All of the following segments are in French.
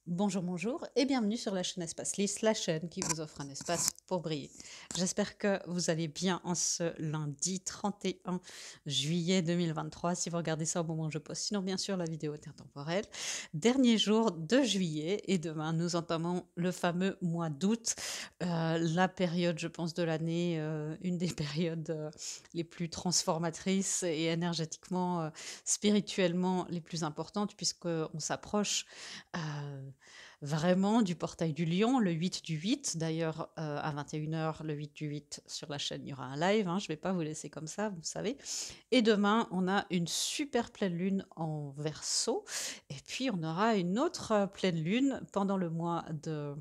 Bonjour, bonjour et bienvenue sur la chaîne Espace Lys, la chaîne qui vous offre un espace pour briller. J'espère que vous allez bien en ce lundi 31 juillet 2023 si vous regardez ça au moment où je poste. Sinon, bien sûr, la vidéo est intemporelle. Dernier jour de juillet et demain, nous entamons le fameux mois d'août, la période, je pense, de l'année, une des périodes les plus transformatrices et énergétiquement, spirituellement les plus importantes puisqu'on s'approche Heu, vraiment du portail du lion, le 8 du 8. D'ailleurs, à 21 h le 8 du 8 sur la chaîne, il y aura un live, hein, je ne vais pas vous laisser comme ça, vous savez. Et demain, on a une super pleine lune en Verseau et puis on aura une autre, pleine lune pendant le mois de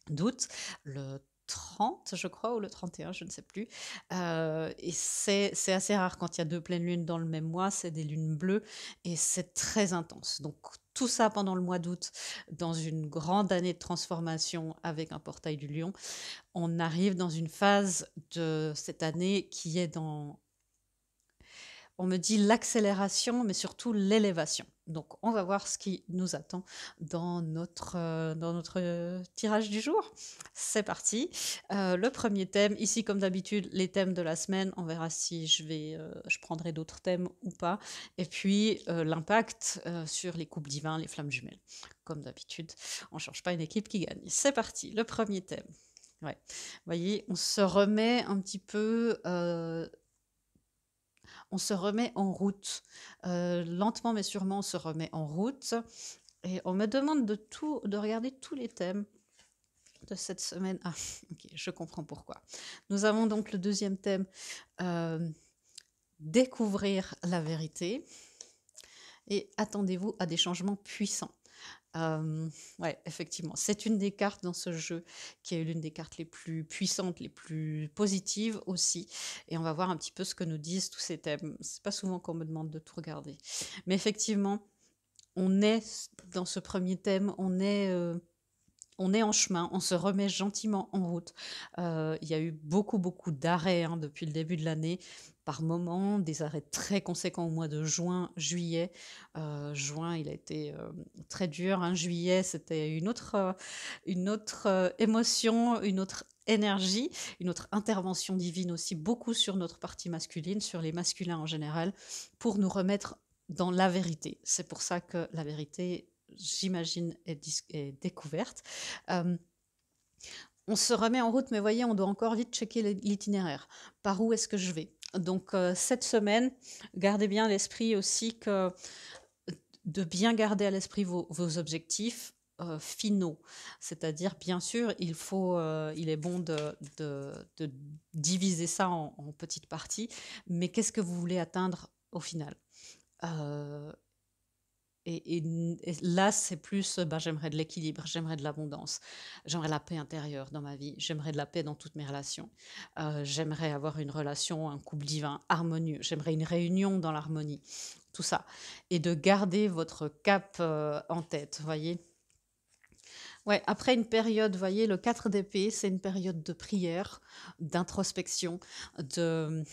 d'août, le 30 je crois ou le 31 je ne sais plus, et c'est assez rare quand il y a 2 pleines lunes dans le même mois, c'est des lunes bleues et c'est très intense. Donc tout ça pendant le mois d'août, dans une grande année de transformation avec un portail du lion. On arrive dans une phase de cette année qui est dans on me dit l'accélération, mais surtout l'élévation. Donc, on va voir ce qui nous attend dans notre tirage du jour. C'est parti. Le premier thème, ici comme d'habitude, les thèmes de la semaine. On verra si je prendrai d'autres thèmes ou pas. Et puis, l'impact sur les couples divins, les flammes jumelles. Comme d'habitude, on ne change pas une équipe qui gagne. C'est parti, le premier thème. Ouais. Vous voyez, on se remet un petit peu on se remet en route. Lentement mais sûrement, on se remet en route et on me demande de regarder tous les thèmes de cette semaine. Ah, OK, je comprends pourquoi. Nous avons donc le deuxième thème, hem, découvrir la vérité et attendez-vous à des changements puissants. Ouais, effectivement, c'est une des cartes dans ce jeu qui est l'une des cartes les plus puissantes, les plus positives aussi et on va voir un petit peu ce que nous disent tous ces thèmes. C'est pas souvent qu'on me demande de tout regarder. Mais effectivement, on est dans ce premier thème, on est en chemin, on se remet gentiment en route. Il y a eu beaucoup, beaucoup d'arrêts, hein, depuis le début de l'année, par moments, des arrêts très conséquents au mois de juin, juillet. Juin, il a été, très dur, hein. Juillet, c'était une autre, émotion, une autre énergie, une autre intervention divine aussi, beaucoup sur notre partie masculine, sur les masculins en général, pour nous remettre dans la vérité. C'est pour ça que la vérité, j'imagine, est découverte. Hem, on se remet en route, mais voyez, on doit encore vite checker l'itinéraire. Par où est-ce que je vais? Donc, cette semaine, gardez bien à l'esprit aussi que de bien garder à l'esprit vos objectifs, finaux. C'est-à-dire, bien sûr, il est bon de diviser ça en petites parties, mais qu'est-ce que vous voulez atteindre au final? Heu et là, c'est plus, bah, j'aimerais de l'équilibre, j'aimerais de l'abondance, j'aimerais la paix intérieure dans ma vie, j'aimerais de la paix dans toutes mes relations. J'aimerais avoir une relation, un couple divin harmonieux, j'aimerais une réunion dans l'harmonie, tout ça et de garder votre cap, en tête, voyez? Ouais, après une période, vous voyez, le 4 d'épée, c'est une période de prière, d'introspection, de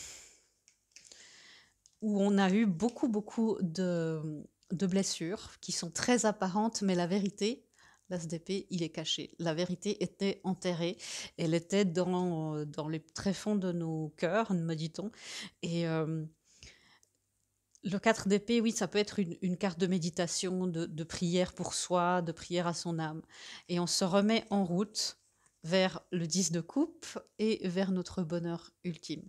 où on a eu beaucoup, beaucoup de blessures qui sont très apparentes, mais la vérité, l'as d'épée, il est caché. La vérité était enterrée, elle était dans les tréfonds de nos cœurs, me dit-on et le 4 d'épée, oui, ça peut être une carte de méditation, de prière pour soi, de prière à son âme et on se remet en route vers le 10 de coupe et vers notre bonheur ultime.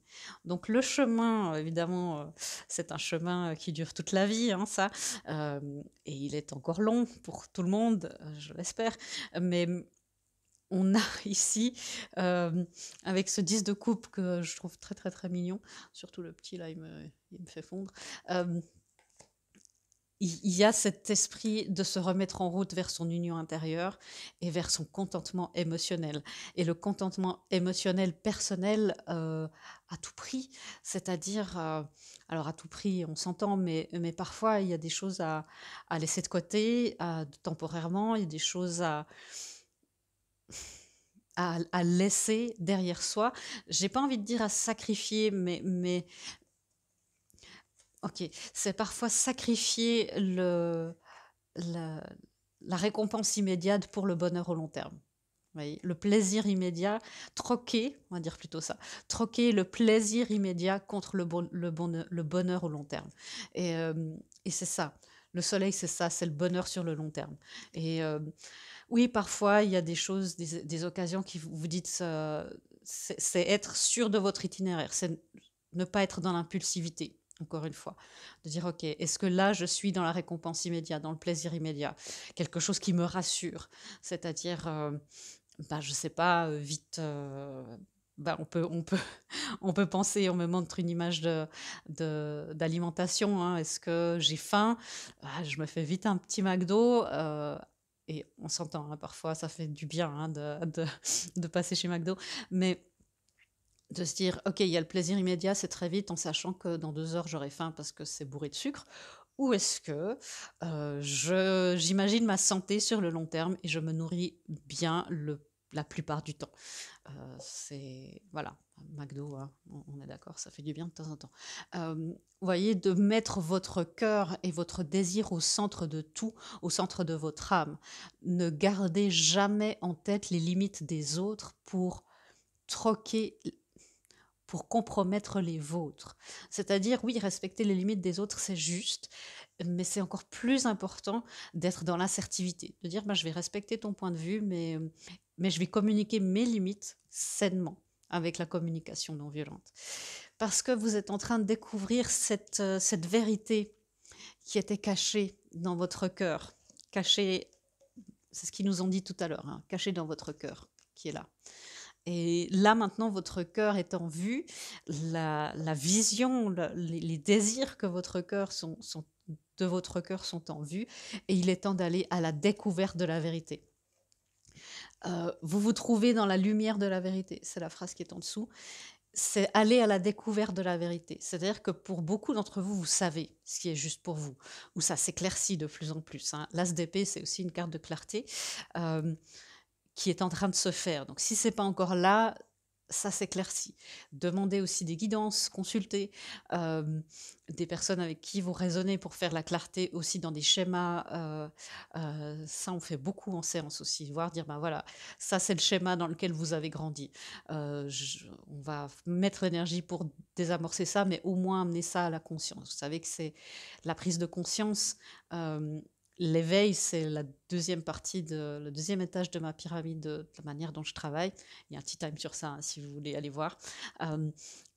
Donc le chemin, évidemment, c'est un chemin, qui dure toute la vie, hein, ça, et il est encore long pour tout le monde, je l'espère, mais on a ici, avec ce 10 de coupe que je trouve très, très, très mignon, surtout le petit là, il me fait fondre, hem il y a cet esprit de se remettre en route vers son union intérieure et vers son contentement émotionnel et le contentement émotionnel personnel, à tout prix. C'est-à-dire, alors à tout prix, on s'entend, mais parfois il y a des choses à laisser de côté, temporairement, il y a des choses à laisser derrière soi. J'ai pas envie de dire à sacrifier, mais OK, c'est parfois sacrifier la la récompense immédiate pour le bonheur au long terme. Vous voyez, le plaisir immédiat, troquer, on va dire plutôt ça, troquer le plaisir immédiat contre le bonheur au long terme. Et, euh, et c'est ça. Le soleil, c'est ça, c'est le bonheur sur le long terme. Et oui, parfois, il y a des choses, des occasions qui vous dites, c'est être sûr de votre itinéraire, c'est ne pas être dans l'impulsivité, encore une fois. De dire, OK, est-ce que là, je suis dans la récompense immédiate, dans le plaisir immédiat, quelque chose qui me rassure, c'est-à-dire, bah, je sais pas, vite, bah, on peut penser, on me montre une image d'alimentation, hein. Est-ce que j'ai faim? Ah, je me fais vite un petit McDo, et on s'entend, hein, parfois ça fait du bien, hein, de passer chez McDo, mais de se dire, ok, il y a le plaisir immédiat, c'est très vite, en sachant que dans 2 heures j'aurai faim parce que c'est bourré de sucre, ou est-ce que j'imagine ma santé sur le long terme et je me nourris bien la plupart du temps. C'est voilà, McDo, hein, on est d'accord, ça fait du bien de temps en temps. Vous voyez, de mettre votre cœur et votre désir au centre de tout, au centre de votre âme. Ne gardez jamais en tête les limites des autres pour troquer, pour compromettre les vôtres. C'est-à-dire, oui, respecter les limites des autres, c'est juste, mais c'est encore plus important d'être dans l'assertivité, de dire, bah, je vais respecter ton point de vue, mais je vais communiquer mes limites sainement avec la communication non violente. Parce que vous êtes en train de découvrir cette vérité qui était cachée dans votre cœur, cachée, c'est ce qu'ils nous ont dit tout à l'heure, hein, cachée dans votre cœur, qui est là. Et là, maintenant, votre cœur est en vue, la vision, les désirs que votre cœur de votre cœur sont en vue, et il est temps d'aller à la découverte de la vérité. Vous vous trouvez dans la lumière de la vérité, c'est la phrase qui est en dessous, c'est aller à la découverte de la vérité. C'est-à-dire que pour beaucoup d'entre vous, vous savez ce qui est juste pour vous, ou ça s'éclaircit de plus en plus, hein. L'as d'épée, c'est aussi une carte de clarté. Qui est en train de se faire. Donc si c'est pas encore là, ça s'éclaircit. Demandez aussi des guidances, consultez des personnes avec qui vous raisonnez pour faire la clarté aussi dans des schémas. Ça, on fait beaucoup en séance aussi, voir dire, ben voilà, ça c'est le schéma dans lequel vous avez grandi. On va mettre l'énergie pour désamorcer ça, mais au moins amener ça à la conscience. Vous savez que c'est la prise de conscience. L'éveil, c'est la deuxième partie, le deuxième étage de ma pyramide de la manière dont je travaille. Il y a un petit time sur ça, hein, si vous voulez aller voir.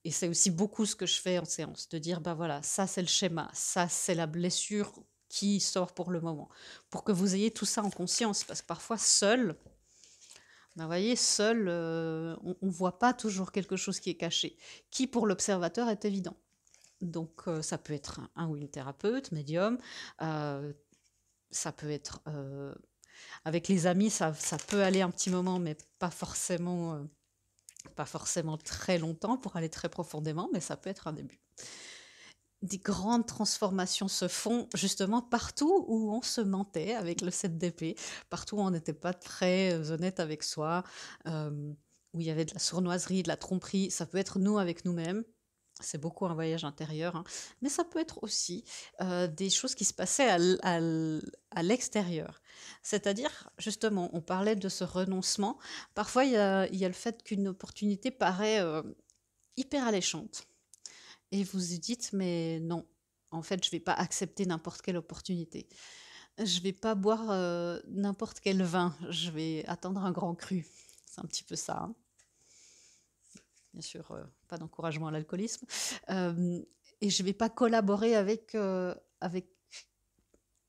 Et c'est aussi beaucoup ce que je fais en séance, de dire, bah voilà, ça c'est le schéma, ça c'est la blessure qui sort pour le moment, pour que vous ayez tout ça en conscience, parce que parfois seul, vous voyez, seul, on ne voit pas toujours quelque chose qui est caché, qui pour l'observateur est évident. Donc ça peut être un ou une thérapeute, médium, ça peut être avec les amis, ça peut aller un petit moment, mais pas forcément très longtemps pour aller très profondément, mais ça peut être un début. Des grandes transformations se font justement partout où on se mentait avec le 7 d'épée, partout où on n'était pas très honnête avec soi, où il y avait de la sournoiserie, de la tromperie. Ça peut être nous avec nous-mêmes. C'est beaucoup un voyage intérieur, hein. Mais ça peut être aussi des choses qui se passaient à l'extérieur. C'est-à-dire, justement, on parlait de ce renoncement. Parfois, il y a le fait qu'une opportunité paraît hyper alléchante. Et vous vous dites, mais non, en fait, je ne vais pas accepter n'importe quelle opportunité. Je ne vais pas boire n'importe quel vin. Je vais attendre un grand cru. C'est un petit peu ça, hein. Bien sûr, pas d'encouragement à l'alcoolisme. Et je ne vais pas collaborer avec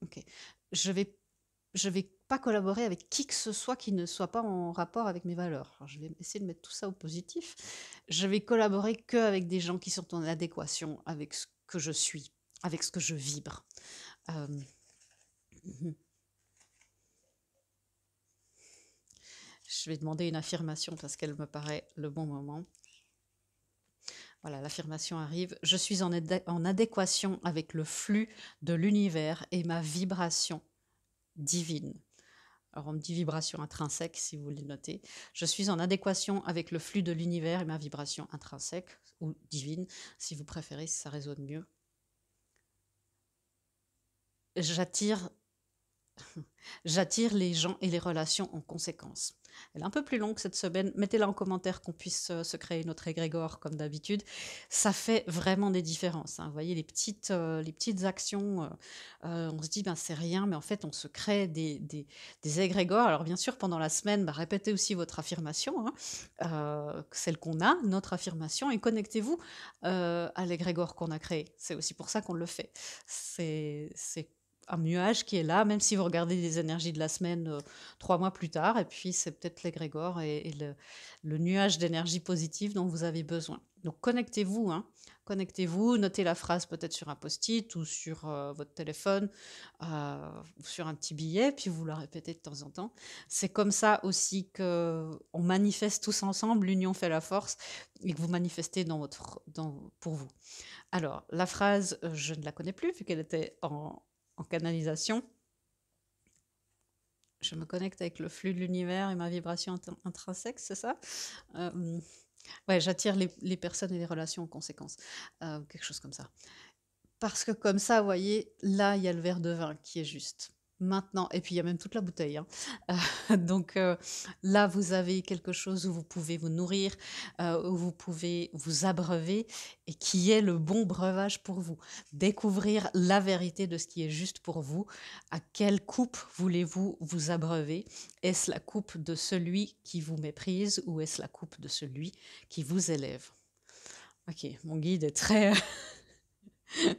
OK. Je vais je vais pas collaborer avec qui que ce soit qui ne soit pas en rapport avec mes valeurs. Alors, je vais essayer de mettre tout ça au positif. Je vais collaborer qu'avec des gens qui sont en adéquation avec ce que je suis, avec ce que je vibre. Hem, mmh Je vais demander une affirmation parce qu'elle me paraît le bon moment. Voilà, l'affirmation arrive. Je suis en adéquation avec le flux de l'univers et ma vibration divine. Alors, on me dit vibration intrinsèque, si vous voulez le noter. Je suis en adéquation avec le flux de l'univers et ma vibration intrinsèque, ou divine, si vous préférez, si ça résonne mieux. J'attire J'attire les gens et les relations en conséquence. Elle est un peu plus longue cette semaine. Mettez-la en commentaire qu'on puisse se créer notre égrégore comme d'habitude. Ça fait vraiment des différences, hein. Vous voyez les petites actions, on se dit ben, c'est rien, mais en fait on se crée des égrégores. Alors bien sûr, pendant la semaine, bah, répétez aussi votre affirmation, hein, celle qu'on a, notre affirmation, et connectez-vous à l'égrégore qu'on a créé. C'est aussi pour ça qu'on le fait. C'est un nuage qui est là, même si vous regardez les énergies de la semaine 3 mois plus tard, et puis c'est peut-être l'égrégore et le nuage d'énergie positive dont vous avez besoin. Donc connectez-vous, hein, connectez-vous, notez la phrase peut-être sur un post-it ou sur votre téléphone, ou sur un petit billet, puis vous la répétez de temps en temps. C'est comme ça aussi que on manifeste tous ensemble, l'union fait la force, et que vous manifestez pour vous. Alors, la phrase, je ne la connais plus vu qu'elle était en canalisation. Je me connecte avec le flux de l'univers et ma vibration intrinsèque, c'est ça? Ouais, j'attire les personnes et les relations en conséquence. Quelque chose comme ça. Parce que comme ça, vous voyez, là, il y a le verre de vin qui est juste. Maintenant, et puis il y a même toute la bouteille, hein. Donc là, vous avez quelque chose où vous pouvez vous nourrir, où vous pouvez vous abreuver, et qui est le bon breuvage pour vous. Découvrir la vérité de ce qui est juste pour vous. À quelle coupe voulez-vous vous abreuver? Est-ce la coupe de celui qui vous méprise ou est-ce la coupe de celui qui vous élève? Ok, mon guide est très,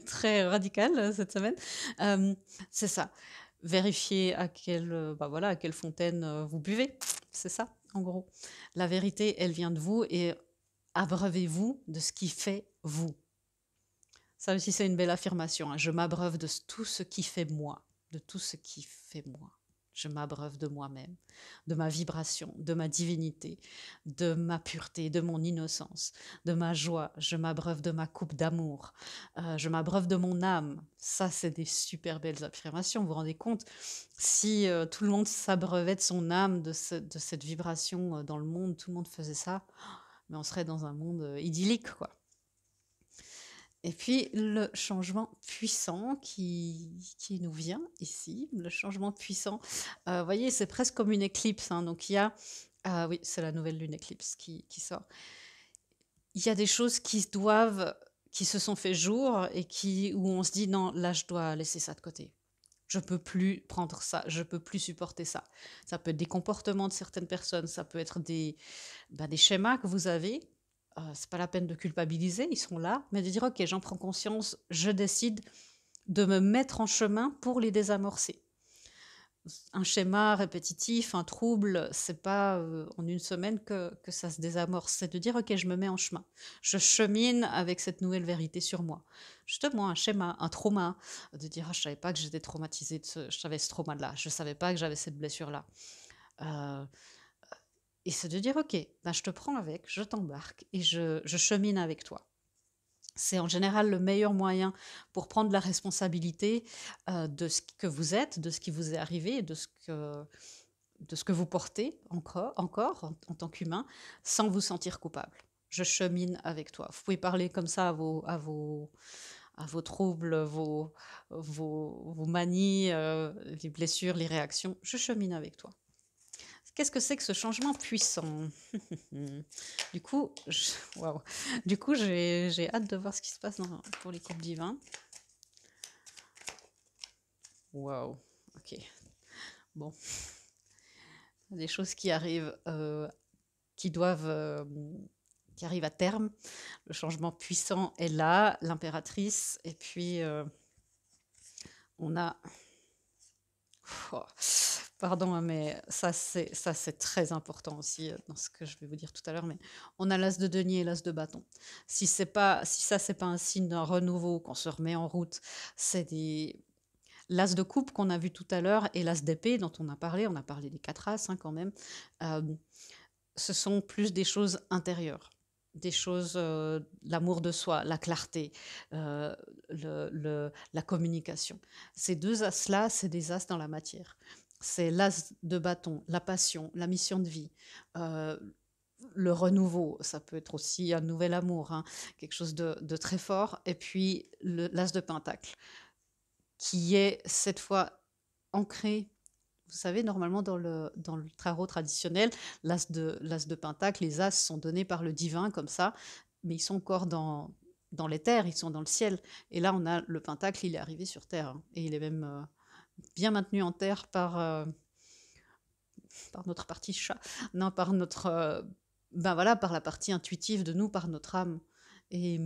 très radical cette semaine. C'est ça. Vérifiez à quelle fontaine vous buvez. C'est ça, en gros. La vérité, elle vient de vous, et abreuvez-vous de ce qui fait vous. Ça aussi, c'est une belle affirmation, hein. Je m'abreuve de tout ce qui fait moi, de tout ce qui fait moi. Je m'abreuve de moi-même, de ma vibration, de ma divinité, de ma pureté, de mon innocence, de ma joie. Je m'abreuve de ma coupe d'amour. Je m'abreuve de mon âme. Ça, c'est des super belles affirmations. Vous vous rendez compte, si tout le monde s'abreuvait de son âme, de cette vibration dans le monde, tout le monde faisait ça, mais on serait dans un monde idyllique, quoi. Et puis le changement puissant qui nous vient ici, le changement puissant, vous voyez, c'est presque comme une éclipse, hein, donc il y a oui, c'est la nouvelle lune éclipse qui sort. Il y a des choses qui se sont fait jour et où on se dit: «Non, là, je dois laisser ça de côté. Je peux plus prendre ça, je peux plus supporter ça». Ça peut être des comportements de certaines personnes, ça peut être des schémas que vous avez. C'est pas la peine de culpabiliser, ils sont là, mais de dire: «OK, j'en prends conscience, je décide de me mettre en chemin pour les désamorcer». Un schéma répétitif, un trouble, c'est pas, en une semaine que ça se désamorce. C'est de dire: «OK, je me mets en chemin. Je chemine avec cette nouvelle vérité sur moi». Justement, un schéma, un trauma, de dire: «Ah, je savais pas que j'étais traumatisée j'avais ce trauma-là, je savais pas que j'avais cette blessure-là». Heu et c'est de dire: «OK, ben, je te prends avec, je t'embarque et je chemine avec toi». C'est en général le meilleur moyen pour prendre la responsabilité, de ce que vous êtes, de ce qui vous est arrivé, de ce que vous portez encore en tant qu'humain, sans vous sentir coupable. Je chemine avec toi. Vous pouvez parler comme ça à vos troubles, vos manies, les blessures, les réactions. Je chemine avec toi. Qu'est-ce que c'est que ce changement puissant? Du coup, waouh. Du coup, j'ai hâte de voir ce qui se passe pour les coupes divins. Waouh. Ok. Bon, des choses qui arrivent, qui doivent, qui arrivent à terme. Le changement puissant est là, l'impératrice, et puis on a. Oh, pardon, hein, mais ça c'est très important aussi dans ce que je vais vous dire tout à l'heure. Mais on a l'as de denier et l'as de bâton. Si ça c'est pas un signe d'un renouveau, qu'on se remet en route, c'est des l'as de coupe qu'on a vu tout à l'heure et l'as d'épée dont on a parlé. On a parlé des 4 as, hein, quand même. Euh, Ce sont plus des choses intérieures, des choses, l'amour de soi, la clarté, la communication. Ces deux as-là, c'est des as dans la matière. C'est l'as de bâton, la passion, la mission de vie, euh, le renouveau. Ça peut être aussi un nouvel amour, hein, quelque chose de très fort. Et puis l'as de pentacle, qui est cette fois ancré. Vous savez, normalement, dans le tarot traditionnel, l'as de pentacle, les as sont donnés par le divin, comme ça, mais ils sont encore dans les terres, ils sont dans le ciel. Et là, on a le pentacle, il est arrivé sur terre, hein, et il est même bien maintenu en terre par notre partie chat, non, par notre, ben voilà, par la partie intuitive de nous, par notre âme. Et,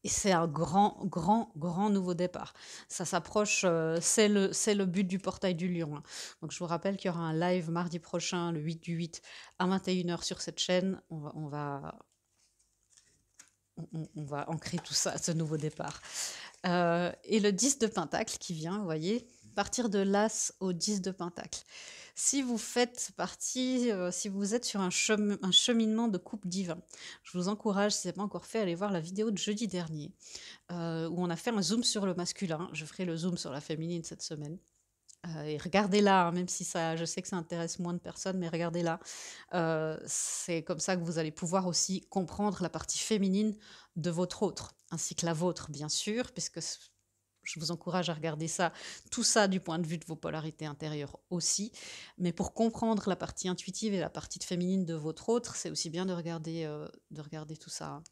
et c'est un grand, grand, grand nouveau départ. Ça s'approche, c'est le but du portail du lion, hein. Donc je vous rappelle qu'il y aura un live mardi prochain, le 8 du 8, à 21 h sur cette chaîne. On va ancrer tout ça, ce nouveau départ. Et le 10 de Pentacle qui vient, vous voyez, partir de l'As au 10 de Pentacle. Si vous faites partie, si vous êtes sur un cheminement de couple divin, je vous encourage, si ce n'est pas encore fait, à aller voir la vidéo de jeudi dernier, où on a fait un zoom sur le masculin. Je ferai le zoom sur la féminine cette semaine. Et regardez-la, hein, même si ça, je sais que ça intéresse moins de personnes, mais regardez-la. C'est comme ça que vous allez pouvoir aussi comprendre la partie féminine de votre autre, ainsi que la vôtre, bien sûr, puisque je vous encourage à regarder ça, tout ça du point de vue de vos polarités intérieures aussi. Mais pour comprendre la partie intuitive et la partie féminine de votre autre, c'est aussi bien de regarder tout ça, hein.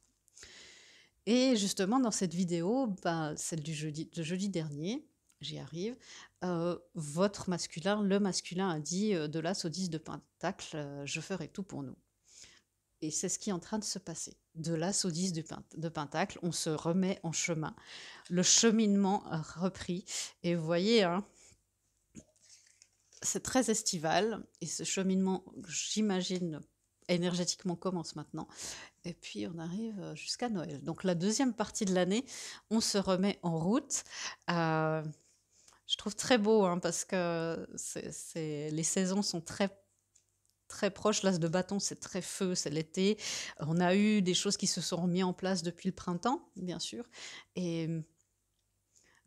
Et justement, dans cette vidéo, celle de jeudi dernier, j'y arrive, votre masculin, le masculin a dit de l'As au 10 de Pentacle, je ferai tout pour nous. Et c'est ce qui est en train de se passer. De l'As au 10 de Pentacle, on se remet en chemin. Le cheminement a repris. Et vous voyez, hein, c'est très estival. Et ce cheminement, j'imagine, énergétiquement commence maintenant. Et puis on arrive jusqu'à Noël. Donc la deuxième partie de l'année, on se remet en route. Euh, je trouve très beau, hein, parce que les saisons sont très très proches. L'as de bâton, c'est très feu, c'est l'été. On a eu des choses qui se sont remises en place depuis le printemps, bien sûr. Et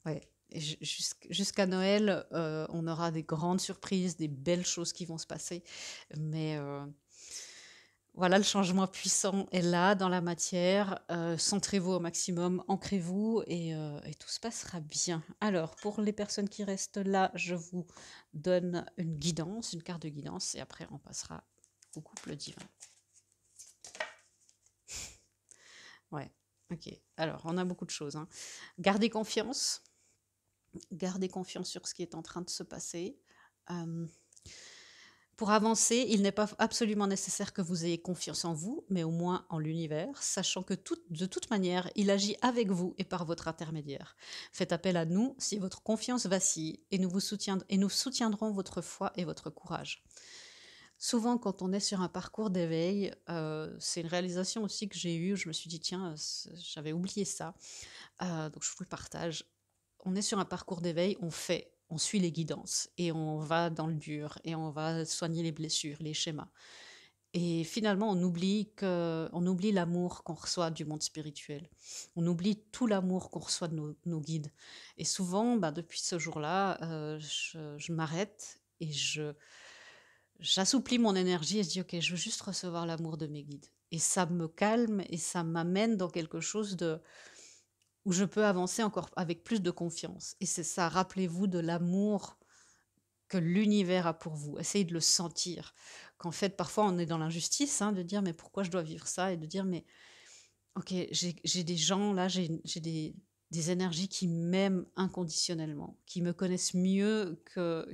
ouais. Et jusqu'à Noël, on aura des grandes surprises, des belles choses qui vont se passer. Mais voilà, le changement puissant est là, dans la matière. Centrez-vous au maximum, ancrez-vous et tout se passera bien. Alors, pour les personnes qui restent là, je vous donne une guidance, une carte de guidance, et après, on passera au couple divin. Ouais, ok. Alors, on a beaucoup de choses, hein. Gardez confiance. Gardez confiance sur ce qui est en train de se passer. Pour avancer, il n'est pas absolument nécessaire que vous ayez confiance en vous, mais au moins en l'univers, sachant que de toute manière, il agit avec vous et par votre intermédiaire. Faites appel à nous si votre confiance vacille et nous soutiendrons votre foi et votre courage. Souvent, quand on est sur un parcours d'éveil, c'est une réalisation aussi que j'ai eue. Je me suis dit, tiens, j'avais oublié ça. Donc, je vous le partage. On est sur un parcours d'éveil, on suit les guidances et on va dans le dur et on va soigner les blessures, les schémas. Et finalement, on oublie l'amour qu'on reçoit du monde spirituel. On oublie tout l'amour qu'on reçoit de nos guides. Et souvent, depuis ce jour-là, je m'arrête et j'assouplis mon énergie et je dis, ok, je veux juste recevoir l'amour de mes guides. Et ça me calme et ça m'amène dans quelque chose où je peux avancer encore avec plus de confiance. Et c'est ça, rappelez-vous de l'amour que l'univers a pour vous. Essayez de le sentir. Qu'en fait, parfois, on est dans l'injustice, hein, de dire, mais pourquoi je dois vivre ça? Et de dire, mais ok, j'ai des gens là, j'ai des énergies qui m'aiment inconditionnellement, qui me connaissent mieux que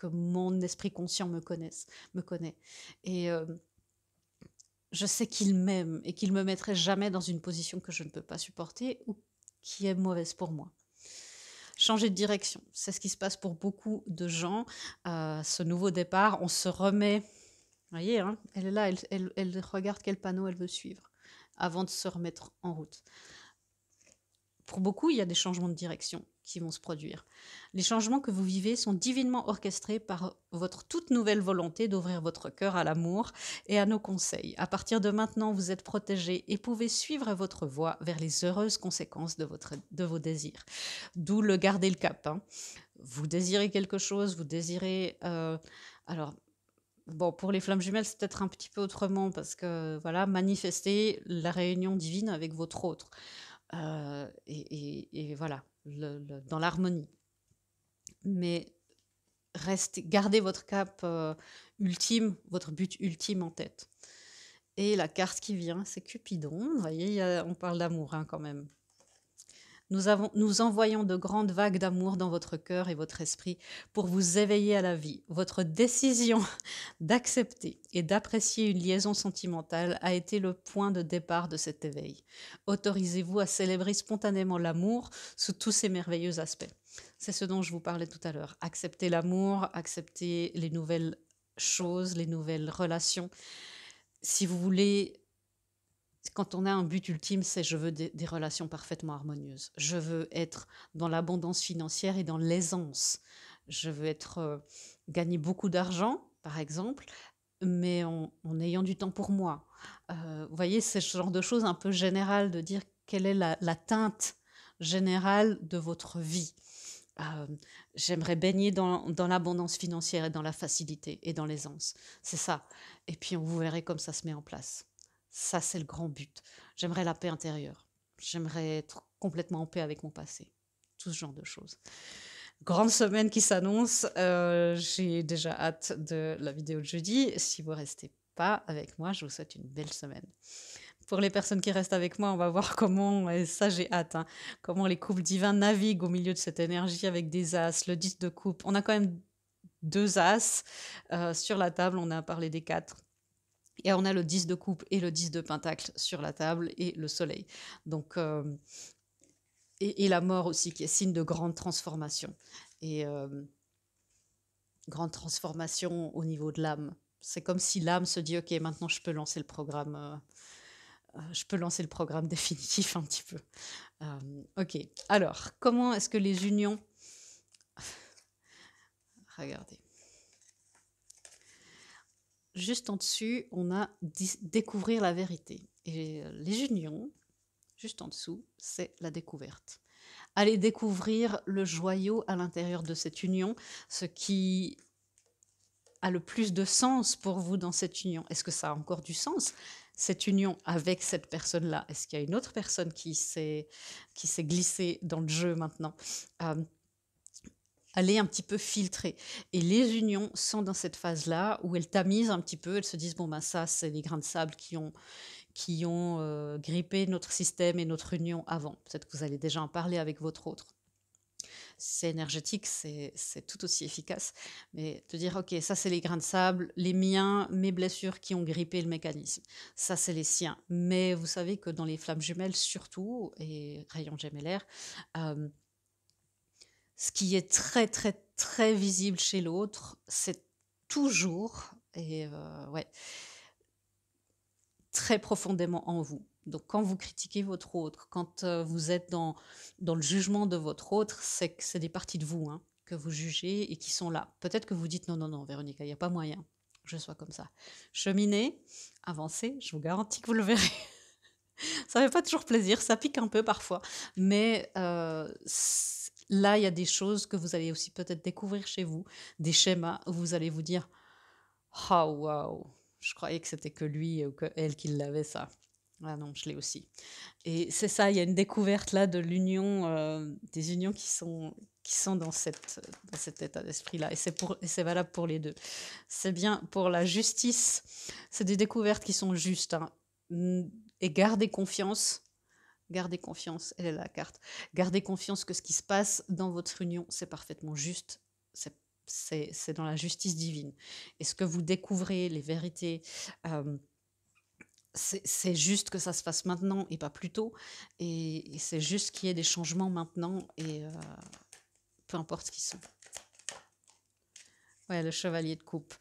mon esprit conscient me connaît. Et je sais qu'il m'aime et qu'il me mettrait jamais dans une position que je ne peux pas supporter ou qui est mauvaise pour moi. Changer de direction, c'est ce qui se passe pour beaucoup de gens. Ce nouveau départ, on se remet. Vous voyez, hein, elle est là, elle regarde quel panneau elle veut suivre avant de se remettre en route. Pour beaucoup, il y a des changements de direction qui vont se produire. Les changements que vous vivez sont divinement orchestrés par votre toute nouvelle volonté d'ouvrir votre cœur à l'amour et à nos conseils. À partir de maintenant, vous êtes protégé et pouvez suivre votre voie vers les heureuses conséquences de vos désirs. D'où le garder le cap, hein. Vous désirez quelque chose, vous désirez... alors, bon, pour les flammes jumelles, c'est peut-être un petit peu autrement parce que, voilà, manifester la réunion divine avec votre autre. Et voilà, dans l'harmonie. mais gardez votre cap ultime, votre but ultime en tête. Et la carte qui vient, c'est Cupidon. Vous voyez, on parle d'amour quand même. Nous envoyons de grandes vagues d'amour dans votre cœur et votre esprit pour vous éveiller à la vie. Votre décision d'accepter et d'apprécier une liaison sentimentale a été le point de départ de cet éveil. Autorisez-vous à célébrer spontanément l'amour sous tous ses merveilleux aspects. C'est ce dont je vous parlais tout à l'heure. Accepter l'amour, accepter les nouvelles choses, les nouvelles relations. Si vous voulez, quand on a un but ultime, c'est je veux des relations parfaitement harmonieuses. Je veux être dans l'abondance financière et dans l'aisance. Je veux gagner beaucoup d'argent, par exemple, mais en ayant du temps pour moi. Vous voyez, c'est ce genre de choses un peu générales, de dire quelle est la teinte générale de votre vie. J'aimerais baigner dans l'abondance financière et dans la facilité et dans l'aisance. C'est ça. Et puis, vous verrez comme ça se met en place. Ça, c'est le grand but. J'aimerais la paix intérieure. J'aimerais être complètement en paix avec mon passé. Tout ce genre de choses. Grande semaine qui s'annonce. J'ai déjà hâte de la vidéo de jeudi. Si vous ne restez pas avec moi, je vous souhaite une belle semaine. Pour les personnes qui restent avec moi, on va voir comment, et ça j'ai hâte, comment les couples divins naviguent au milieu de cette énergie avec des as, le 10 de coupe. On a quand même 2 as sur la table, on a parlé des 4. Et on a le 10 de coupe et le 10 de pentacle sur la table et le soleil. Donc, et la mort aussi, qui est signe de grande transformation. Et grande transformation au niveau de l'âme. C'est comme si l'âme se dit, OK, maintenant je peux lancer le programme. Je peux lancer le programme définitif un petit peu. OK. Alors, comment est-ce que les unions... Regardez. Juste en dessus, on a découvrir la vérité. Et les unions, juste en dessous, c'est la découverte. Allez découvrir le joyau à l'intérieur de cette union, ce qui a le plus de sens pour vous dans cette union. Est-ce que ça a encore du sens, cette union avec cette personne-là? Est-ce qu'il y a une autre personne qui s'est glissée dans le jeu maintenant? Allez un petit peu filtrer. Et les unions sont dans cette phase-là où elles tamisent un petit peu, elles se disent, bon ben ça, c'est les grains de sable qui ont grippé notre système et notre union avant. Peut-être que vous allez déjà en parler avec votre autre. C'est énergétique, c'est tout aussi efficace. Mais de dire, OK, ça c'est les grains de sable, les miens, mes blessures qui ont grippé le mécanisme. Ça c'est les siens. Mais vous savez que dans les flammes jumelles surtout, et rayons gemellaires, ce qui est très très très visible chez l'autre, c'est toujours, et ouais, très profondément en vous. Donc quand vous critiquez votre autre, quand vous êtes dans le jugement de votre autre, c'est que c'est des parties de vous que vous jugez et qui sont là. Peut-être que vous dites non, non, non, Véronica, il n'y a pas moyen que je sois comme ça. Cheminez, avancez, je vous garantis que vous le verrez. Ça ne fait pas toujours plaisir, ça pique un peu parfois, mais là, il y a des choses que vous allez aussi peut-être découvrir chez vous, des schémas où vous allez vous dire « Ah, waouh, je croyais que c'était que lui ou que elle qui l'avait ça. » Ah non, je l'ai aussi. Et c'est ça, il y a une découverte là de l'union, des unions qui sont dans cet état d'esprit-là. Et c'est valable pour les deux. C'est bien pour la justice, c'est des découvertes qui sont justes. Et gardez confiance, elle est la carte. Gardez confiance que ce qui se passe dans votre union, c'est parfaitement juste. C'est dans la justice divine. Et ce que vous découvrez, les vérités, c'est juste que ça se fasse maintenant et pas plus tôt. Et c'est juste qu'il y ait des changements maintenant et peu importe ce qu'ils sont. Ouais, le chevalier de coupe.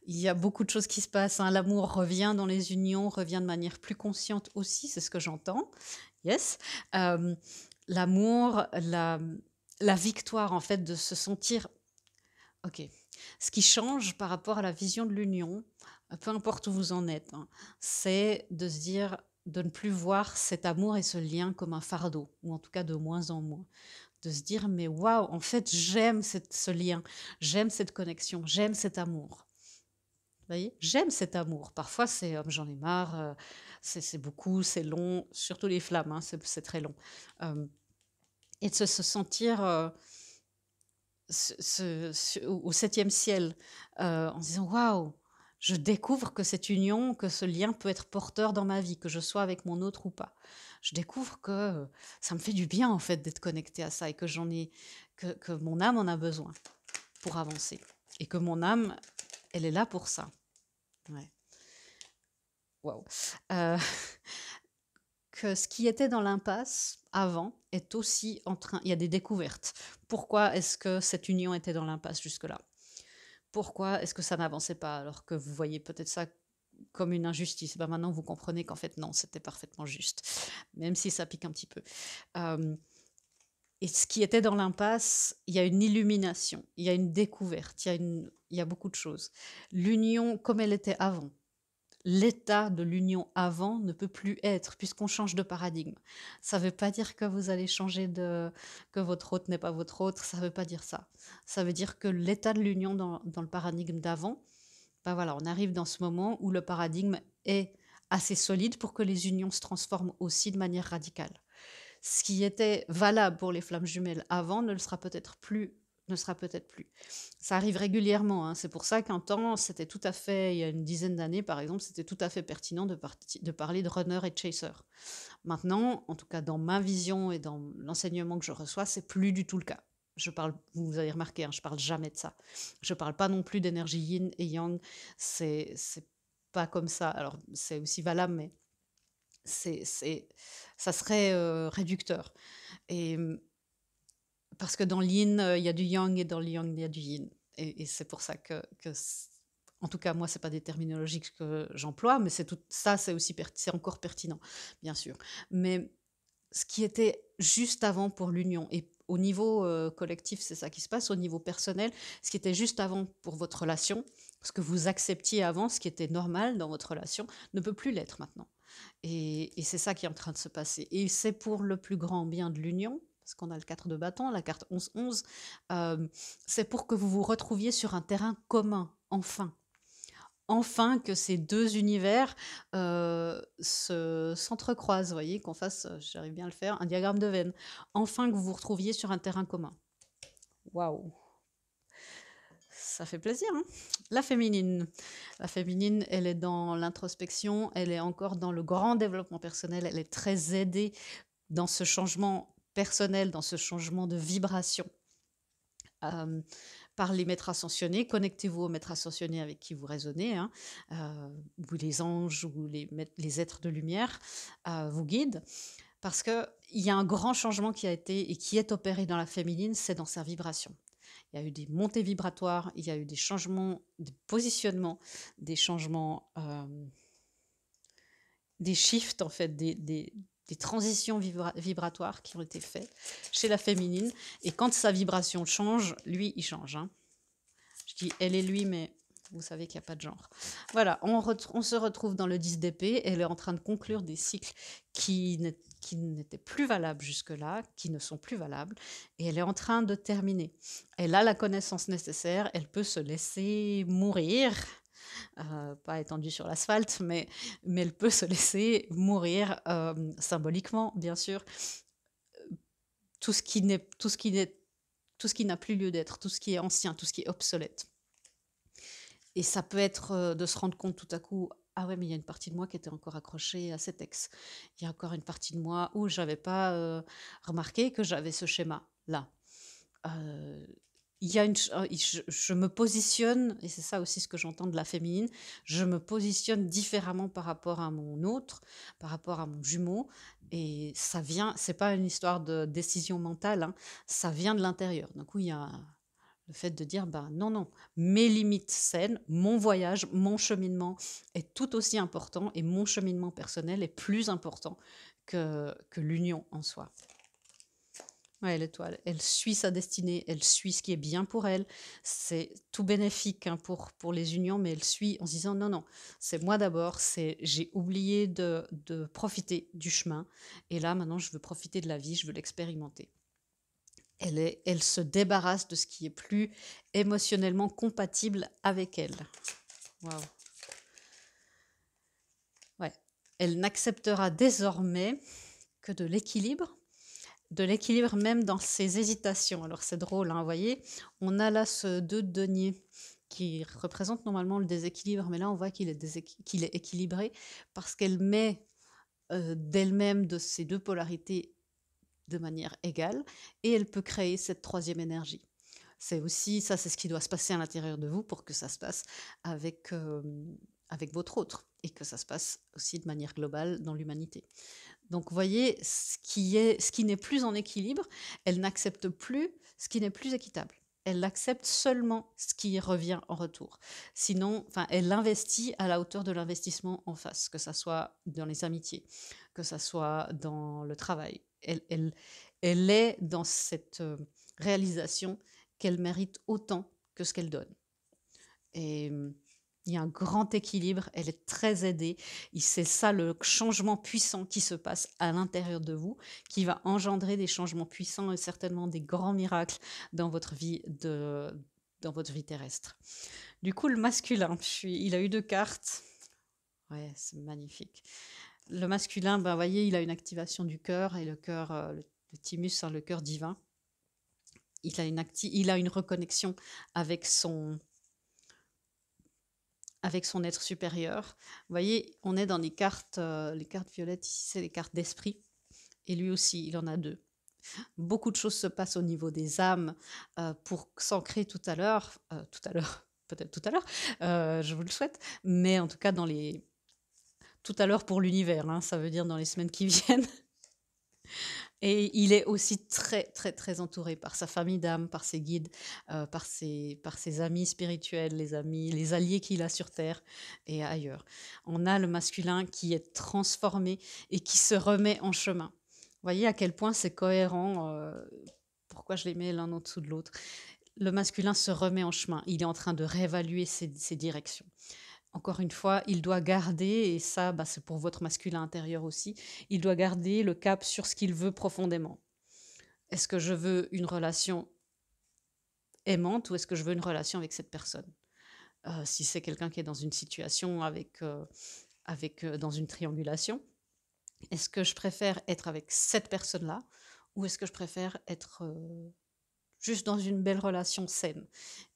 Il y a beaucoup de choses qui se passent. L'amour revient dans les unions, revient de manière plus consciente aussi, c'est ce que j'entends. Yes. L'amour, la victoire, en fait, de se sentir... OK. Ce qui change par rapport à la vision de l'union, peu importe où vous en êtes, c'est de se dire, de ne plus voir cet amour et ce lien comme un fardeau, ou en tout cas de moins en moins. De se dire, mais waouh, en fait, j'aime ce lien, j'aime cette connexion, j'aime cet amour. Vous voyez, j'aime cet amour. Parfois, c'est j'en ai marre, c'est beaucoup, c'est long, surtout les flammes, c'est très long. Et de se sentir au septième ciel, en se disant: «Waouh, je découvre que cette union, que ce lien peut être porteur dans ma vie, que je sois avec mon autre ou pas. Je découvre que, ça me fait du bien en fait d'être connecté à ça et que j'en ai que mon âme en a besoin pour avancer et que mon âme, elle est là pour ça». Ouais, waouh. Heu, que ce qui était dans l'impasse avant est aussi en train il y a des découvertes. Pourquoi est-ce que cette union était dans l'impasse jusque-là? Pourquoi est-ce que ça n'avançait pas alors que vous voyez peut-être ça comme une injustice? Bah, maintenant vous comprenez qu'en fait non, c'était parfaitement juste, même si ça pique un petit peu. Hem Et ce qui était dans l'impasse, il y a une illumination, il y a une découverte, il y a beaucoup de choses. L'union comme elle était avant, l'état de l'union avant ne peut plus être puisqu'on change de paradigme. Ça ne veut pas dire que vous allez changer que votre autre n'est pas votre autre, ça ne veut pas dire ça. Ça veut dire que l'état de l'union dans le paradigme d'avant, bah voilà, on arrive dans ce moment où le paradigme est assez solide pour que les unions se transforment aussi de manière radicale. Ce qui était valable pour les flammes jumelles avant ne le sera peut-être plus ne sera peut-être plus. Ça arrive régulièrement, hein. C'est pour ça qu'un temps, c'était tout à fait il y a une dizaine d'années, par exemple, c'était tout à fait pertinent de parler de runner et de chaser. Maintenant, en tout cas dans ma vision et dans l'enseignement que je reçois, c'est plus du tout le cas. Vous avez remarqué, hein, je parle jamais de ça. Je parle pas non plus d'énergie yin et yang. C'est pas comme ça. Alors, c'est aussi valable, mais c'est ça serait, réducteur et parce que dans le yin, il y a du yang et dans le yang, il y a du yin et c'est pour ça que c en tout cas, moi, c'est pas des terminologies que j'emploie, mais c'est tout ça, c'est aussi c'est encore pertinent, bien sûr. Mais ce qui était juste avant pour l'union et au niveau, collectif, c'est ça qui se passe. Au niveau personnel, ce qui était juste avant pour votre relation, ce que vous acceptiez avant, ce qui était normal dans votre relation, ne peut plus l'être maintenant. Et c'est ça qui est en train de se passer. Et c'est pour le plus grand bien de l'union, parce qu'on a le 4 de bâton, la carte 11-11, c'est pour que vous vous retrouviez sur un terrain commun, enfin. Enfin que ces deux univers s'entrecroisent, vous voyez, qu'on fasse, j'arrive bien à le faire, un diagramme de Venn. Enfin que vous vous retrouviez sur un terrain commun. Waouh, ça fait plaisir, hein. La féminine. La féminine, elle est dans l'introspection, elle est encore dans le grand développement personnel, elle est très aidée dans ce changement personnel, dans ce changement de vibration euh, par les maîtres ascensionnés. Connectez-vous aux maîtres ascensionnés avec qui vous raisonnez, hein, ou les anges, ou les êtres de lumière vous guident. Parce qu'il y a un grand changement qui a été et qui est opéré dans la féminine, c'est dans sa vibration. Il y a eu des montées vibratoires, il y a eu des changements de positionnement, des changements, des shifts en fait, des transitions vibratoires qui ont été faites chez la féminine. Et quand sa vibration change, lui, il change, hein. Je dis elle et lui, mais vous savez qu'il n'y a pas de genre. Voilà, on se retrouve dans le 10 d'épée. Elle est en train de conclure des cycles qui n'étaient plus valables jusque-là, qui ne sont plus valables, et elle est en train de terminer. Elle a la connaissance nécessaire, elle peut se laisser mourir, pas étendue sur l'asphalte, mais elle peut se laisser mourir symboliquement, bien sûr. Tout ce qui n'est, tout ce qui n'est, tout ce qui n'a plus lieu d'être, tout ce qui est ancien, tout ce qui est obsolète. Et ça peut être de se rendre compte tout à coup, ah ouais, mais il y a une partie de moi qui était encore accrochée à cet ex. Il y a encore une partie de moi où j'avais pas remarqué que j'avais ce schéma-là. Euh, il y a je me positionne, et c'est ça aussi ce que j'entends de la féminine, je me positionne différemment par rapport à mon autre, par rapport à mon jumeau, et ça vient, c'est pas une histoire de décision mentale, hein, ça vient de l'intérieur. Du coup, il y a le fait de dire, bah, non, non, mes limites saines, mon voyage, mon cheminement est tout aussi important et mon cheminement personnel est plus important que l'union en soi. Ouais, l'étoile, elle suit sa destinée, elle suit ce qui est bien pour elle. C'est tout bénéfique, hein, pour les unions, mais elle suit en se disant non, non, c'est moi d'abord, j'ai oublié de profiter du chemin. Et là, maintenant, je veux profiter de la vie, je veux l'expérimenter. Elle se débarrasse de ce qui est plus émotionnellement compatible avec elle. Waouh. Ouais. Elle n'acceptera désormais que de l'équilibre. de l'équilibre même dans ses hésitations. Alors c'est drôle, hein, vous voyez, on a là ce 2 de denier qui représente normalement le déséquilibre, mais là on voit qu'il est équilibré parce qu'elle met d'elle-même de ces deux polarités de manière égale et elle peut créer cette troisième énergie. C'est aussi ça, c'est ce qui doit se passer à l'intérieur de vous pour que ça se passe avec, avec votre autre et que ça se passe aussi de manière globale dans l'humanité. Donc, vous voyez, ce qui n'est plus en équilibre, elle n'accepte plus ce qui n'est plus équitable. Elle accepte seulement ce qui revient en retour. Sinon, enfin, elle investit à la hauteur de l'investissement en face, que ça soit dans les amitiés, que ça soit dans le travail. Elle est dans cette réalisation qu'elle mérite autant que ce qu'elle donne. Et il y a un grand équilibre, elle est très aidée. Et c'est ça le changement puissant qui se passe à l'intérieur de vous, qui va engendrer des changements puissants et certainement des grands miracles dans votre vie, dans votre vie terrestre. Du coup, le masculin, il a eu 2 cartes. Ouais, c'est magnifique. Le masculin, ben, voyez, il a une activation du cœur et le cœur, le thymus, hein, le cœur divin. Il a une reconnexion avec son être supérieur. Vous voyez, on est dans les cartes violettes, ici c'est les cartes d'esprit, et lui aussi, il en a 2. Beaucoup de choses se passent au niveau des âmes pour s'ancrer tout à l'heure, peut-être tout à l'heure, je vous le souhaite, mais en tout cas tout à l'heure pour l'univers, hein, ça veut dire dans les semaines qui viennent. Et il est aussi très, très, très entouré par sa famille d'âme, par ses guides, par ses amis spirituels, les alliés qu'il a sur Terre et ailleurs. On a le masculin qui est transformé et qui se remet en chemin. Vous voyez à quel point c'est cohérent, pourquoi je les mets l'un en dessous de l'autre. Le masculin se remet en chemin, il est en train de réévaluer ses directions. Encore une fois, il doit garder, et ça, bah, c'est pour votre masculin intérieur aussi, il doit garder le cap sur ce qu'il veut profondément. Est-ce que je veux une relation aimante ou est-ce que je veux une relation avec cette personne? Si c'est quelqu'un qui est dans une situation dans une triangulation, est-ce que je préfère être avec cette personne-là ou est-ce que je préfère être juste dans une belle relation saine?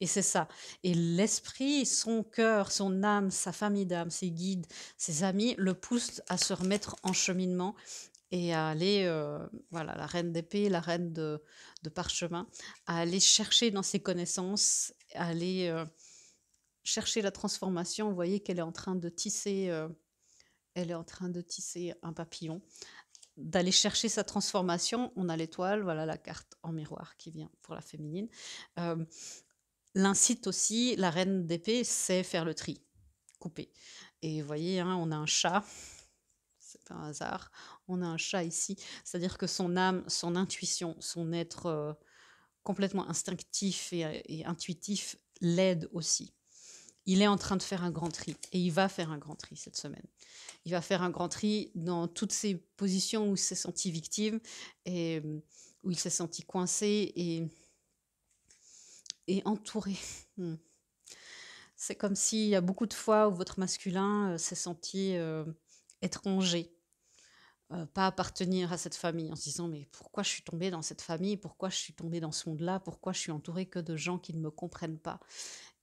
Et c'est ça. Et l'esprit, son cœur, son âme, sa famille d'âme, ses guides, ses amis le poussent à se remettre en cheminement et à aller, voilà, la reine d'épée, la reine de parchemin, à aller chercher dans ses connaissances, à aller chercher la transformation. Vous voyez qu'elle est en train de tisser, elle est en train de tisser un papillon, d'aller chercher sa transformation. On a l'étoile, voilà la carte en miroir qui vient pour la féminine. L'incite aussi, la reine d'épée, c'est faire le tri, couper. Et vous voyez, hein, on a un chat, c'est pas un hasard, on a un chat ici, c'est-à-dire que son âme, son intuition, son être complètement instinctif et intuitif l'aide aussi. Il est en train de faire un grand tri et il va faire un grand tri cette semaine. Il va faire un grand tri dans toutes ces positions où il s'est senti victime et où il s'est senti coincé et entouré. C'est comme s'il y a beaucoup de fois où votre masculin s'est senti étranger, pas appartenir à cette famille en se disant mais pourquoi je suis tombée dans cette famille, pourquoi je suis tombée dans ce monde-là, pourquoi je suis entourée que de gens qui ne me comprennent pas.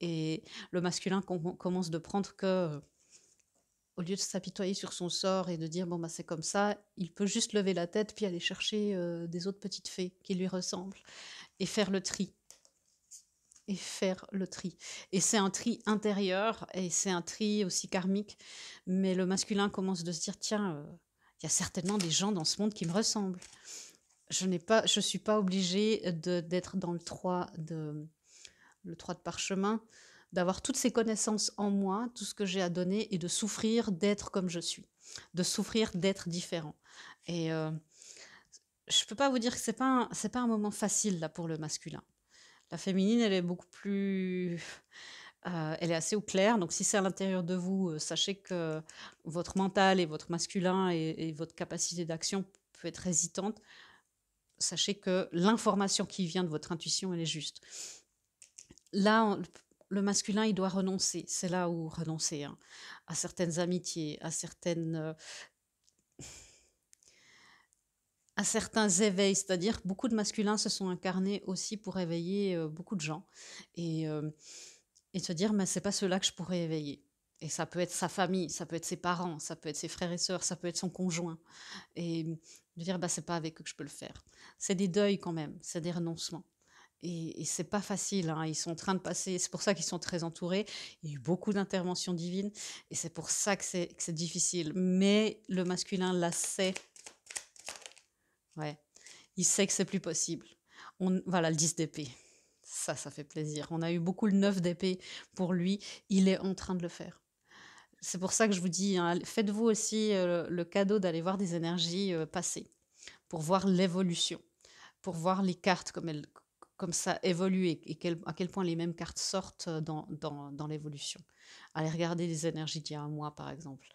Et le masculin commence de prendre que au lieu de s'apitoyer sur son sort et de dire bon bah c'est comme ça, il peut juste lever la tête puis aller chercher des autres petites fées qui lui ressemblent et faire le tri. Et faire le tri. Et c'est un tri intérieur et c'est un tri aussi karmique. Mais le masculin commence de se dire tiens, il y a certainement des gens dans ce monde qui me ressemblent. Je suis pas obligée d'être dans le 3 de parchemin, d'avoir toutes ces connaissances en moi, tout ce que j'ai à donner et de souffrir d'être comme je suis, de souffrir d'être différent. Et je peux pas vous dire que c'est pas un moment facile là pour le masculin. La féminine, elle est beaucoup plus, elle est assez au clair. Donc, si c'est à l'intérieur de vous, sachez que votre mental et votre masculin et votre capacité d'action peut être hésitante. Sachez que l'information qui vient de votre intuition, elle est juste. Là, le masculin, il doit renoncer. C'est là où renoncer hein, à certaines amitiés, à à certains éveils, c'est-à-dire beaucoup de masculins se sont incarnés aussi pour éveiller beaucoup de gens et, euh, et se dire, mais c'est pas ceux-là que je pourrais éveiller. Et ça peut être sa famille, ça peut être ses parents, ça peut être ses frères et sœurs, ça peut être son conjoint. Et de dire, bah, c'est pas avec eux que je peux le faire. C'est des deuils quand même, c'est des renoncements. Et c'est pas facile, hein. Ils sont en train de passer, c'est pour ça qu'ils sont très entourés. Il y a eu beaucoup d'interventions divines, et c'est pour ça que c'est difficile. Mais le masculin la sait, ouais. Il sait que c'est plus possible. Voilà, le 10 d'épée. Ça fait plaisir. On a eu beaucoup le 9 d'épée pour lui. Il est en train de le faire. C'est pour ça que je vous dis, hein, faites-vous aussi le cadeau d'aller voir des énergies passées, pour voir l'évolution, pour voir les cartes comme ça évoluent à quel point les mêmes cartes sortent dans l'évolution. Allez regarder les énergies d'il y a un mois, par exemple,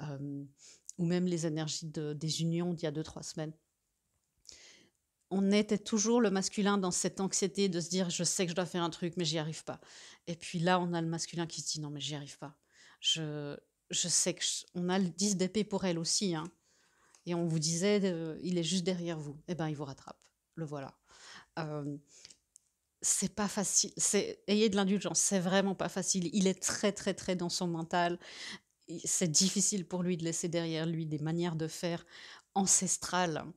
ou même les énergies des unions d'il y a 2, 3 semaines. On était toujours le masculin dans cette anxiété de se dire je sais que je dois faire un truc mais j'y arrive pas. Et puis là on a le masculin qui se dit non mais j'y arrive pas. Je, je sais on a le 10 d'épée pour elle aussi, hein. Et on vous disait il est juste derrière vous. Eh ben il vous rattrape. Le voilà. Euh, c'est pas facile. Ayez de l'indulgence. C'est vraiment pas facile. Il est très très très dans son mental. C'est difficile pour lui de laisser derrière lui des manières de faire ancestrales, hein.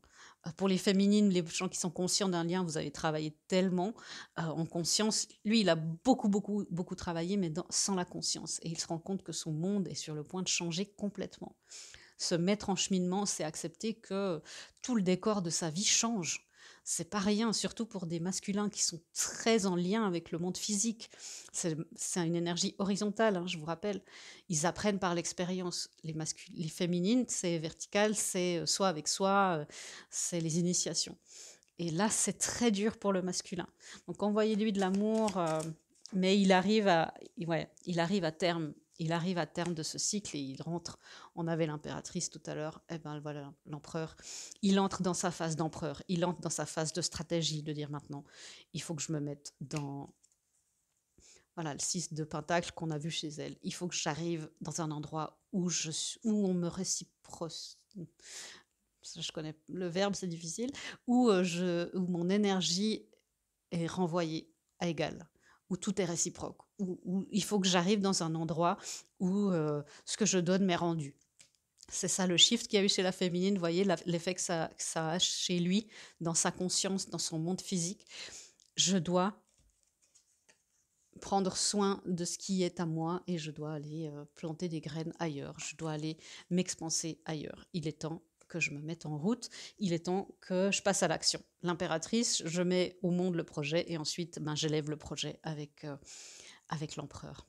Pour les féminines, les gens qui sont conscients d'un lien, vous avez travaillé tellement en conscience. Lui, il a beaucoup, beaucoup, beaucoup travaillé, mais sans la conscience. Et il se rend compte que son monde est sur le point de changer complètement. Se mettre en cheminement, c'est accepter que tout le décor de sa vie change. C'est pas rien, surtout pour des masculins qui sont très en lien avec le monde physique. C'est une énergie horizontale, hein, je vous rappelle. Ils apprennent par l'expérience. Les féminines, c'est vertical, c'est soi avec soi, c'est les initiations. Et là, c'est très dur pour le masculin. Donc envoyez-lui de l'amour, mais ouais, il arrive à terme. Il arrive à terme de ce cycle et il rentre. On avait l'impératrice tout à l'heure. Eh ben voilà, l'empereur. Il entre dans sa phase d'empereur. Il entre dans sa phase de stratégie, de dire maintenant, il faut que je me mette dans, voilà, le 6 de Pentacle qu'on a vu chez elle. Il faut que j'arrive dans un endroit où on me réciproque. Je connais le verbe, c'est difficile. Où mon énergie est renvoyée à égal, où tout est réciproque, où il faut que j'arrive dans un endroit où ce que je donne m'est rendu. C'est ça le shift qu'il y a eu chez la féminine, vous voyez l'effet que ça a chez lui, dans sa conscience, dans son monde physique. Je dois prendre soin de ce qui est à moi et je dois aller planter des graines ailleurs, je dois aller m'expanser ailleurs. Il est temps que je me mette en route, il est temps que je passe à l'action. L'impératrice, je mets au monde le projet et ensuite j'élève le projet avec l'empereur.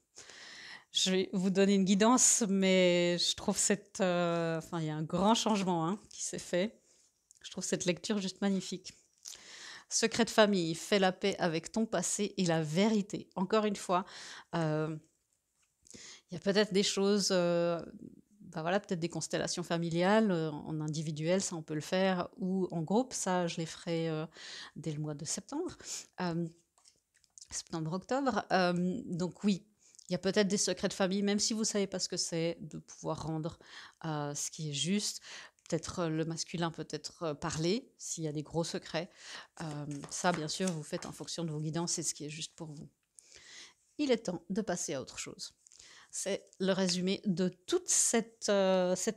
Je vais vous donner une guidance, mais je trouve il y a un grand changement, hein, qui s'est fait. Je trouve cette lecture juste magnifique. Secret de famille, fais la paix avec ton passé et la vérité. Encore une fois, il y a peut-être des choses, voilà, peut-être des constellations familiales, en individuel, ça on peut le faire, ou en groupe, ça je les ferai dès le mois de septembre, septembre-octobre. Donc oui, il y a peut-être des secrets de famille, même si vous ne savez pas ce que c'est, de pouvoir rendre ce qui est juste. Peut-être le masculin peut être parler s'il y a des gros secrets. Ça, bien sûr, vous faites en fonction de vos guidances et ce qui est juste pour vous. Il est temps de passer à autre chose. C'est le résumé de toute cette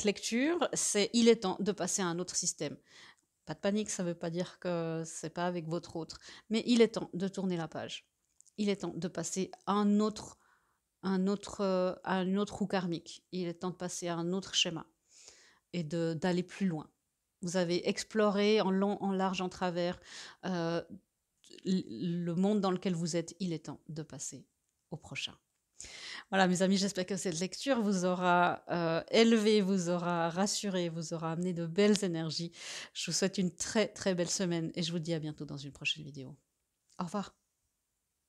lecture. Il est temps de passer à un autre système. Pas de panique, ça ne veut pas dire que c'est pas avec votre autre, mais il est temps de tourner la page. Il est temps de passer à une autre roue karmique. Il est temps de passer à un autre schéma et d'aller plus loin. Vous avez exploré en long, en large, en travers le monde dans lequel vous êtes. Il est temps de passer au prochain. Voilà, mes amis, j'espère que cette lecture vous aura élevé, vous aura rassuré, vous aura amené de belles énergies. Je vous souhaite une très, très belle semaine et je vous dis à bientôt dans une prochaine vidéo. Au revoir.